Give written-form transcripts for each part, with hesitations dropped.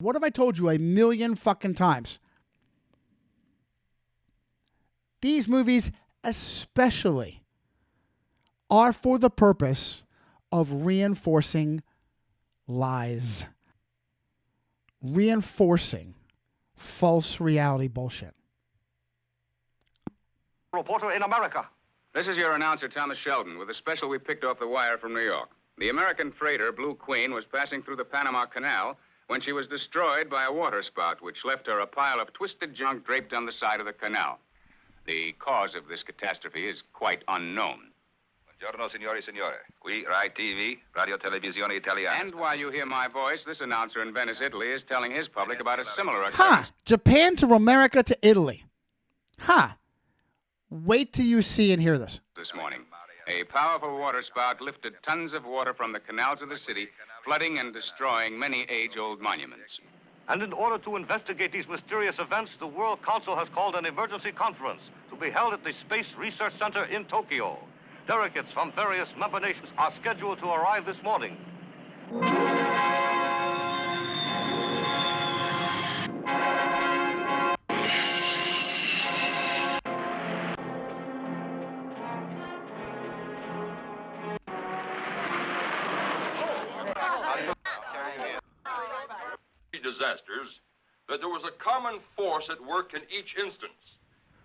What have I told you a million fucking times? These movies especially are for the purpose of reinforcing lies. Reinforcing false reality bullshit. Reporter in America. This is your announcer, Thomas Sheldon, with a special we picked off the wire from New York. The American freighter Blue Queen was passing through the Panama Canal when she was destroyed by a waterspout, which left her a pile of twisted junk draped on the side of the canal. The cause of this catastrophe is quite unknown. Buongiorno, signori e signore. Qui Rai TV, Radio Televisione Italiana. And while you hear my voice, this announcer in Venice, Italy, is telling his public about a similar occurrence. Japan to America to Italy. Wait till you see and hear this. This morning, a powerful waterspout lifted tons of water from the canals of the city, flooding and destroying many age-old monuments. And in order to investigate these mysterious events, the World Council has called an emergency conference to be held at the Space Research Center in Tokyo. Delegates from various member nations are scheduled to arrive this morning. Disasters, that there was a common force at work in each instance.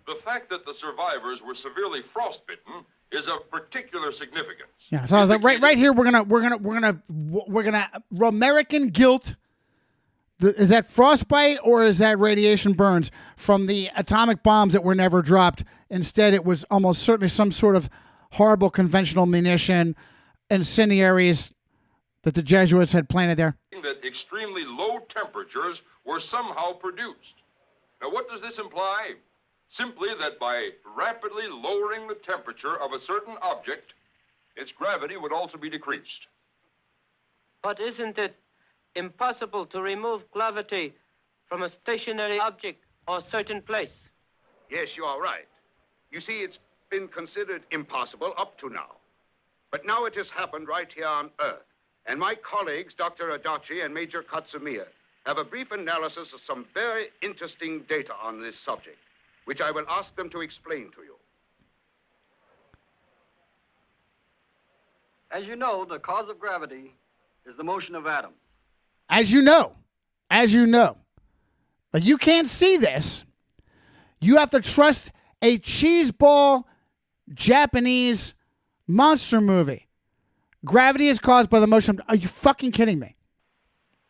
The fact that the survivors were severely frostbitten is of particular significance. Yeah, so I was like, right here, we're gonna American guilt. Is that frostbite or is that radiation burns from the atomic bombs that were never dropped? Instead, it was almost certainly some sort of horrible conventional munition, incendiaries that the Jesuits had planted there. That extremely low temperatures were somehow produced. Now, what does this imply? Simply that by rapidly lowering the temperature of a certain object, its gravity would also be decreased. But isn't it impossible to remove gravity from a stationary object or certain place? Yes, you are right. You see, it's been considered impossible up to now. But now it has happened right here on Earth. And my colleagues, Dr. Odysee and Major Katsumiya, have a brief analysis of some very interesting data on this subject, which I will ask them to explain to you. As you know, the cause of gravity is the motion of atoms. As you know. But you can't see this. You have to trust a cheeseball Japanese monster movie. Gravity is caused by the motion. Are you fucking kidding me?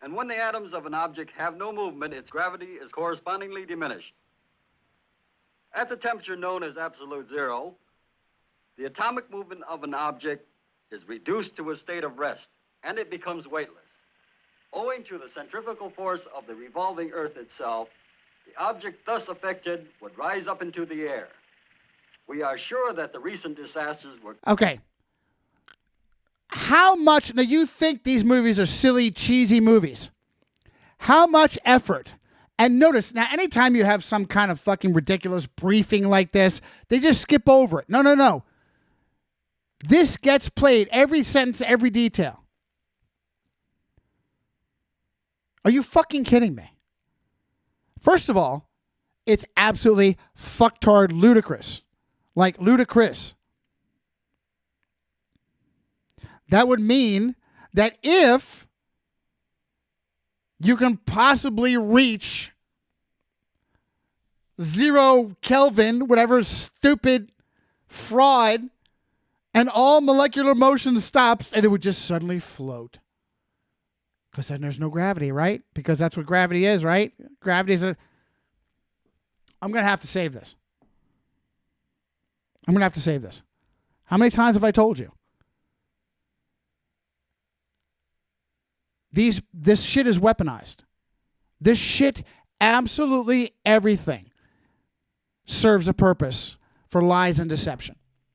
And when the atoms of an object have no movement, its gravity is correspondingly diminished. At the temperature known as absolute zero, the atomic movement of an object is reduced to a state of rest, and it becomes weightless. Owing to the centrifugal force of the revolving Earth itself, the object thus affected would rise up into the air. We are sure that the recent disasters were... Okay. How much... Now, you think these movies are silly, cheesy movies. How much effort... And notice, now, anytime you have some kind of fucking ridiculous briefing like this, they just skip over it. No. This gets played, every sentence, every detail. Are you fucking kidding me? First of all, it's absolutely fucktard ludicrous. Like, ludicrous. That would mean that if you can possibly reach 0 Kelvin, whatever stupid fraud, and all molecular motion stops, and it would just suddenly float. Because then there's no gravity, right? Because that's what gravity is, right? Gravity is a... I'm going to have to save this. How many times have I told you? This shit is weaponized. This shit, absolutely everything, serves a purpose for lies and deception.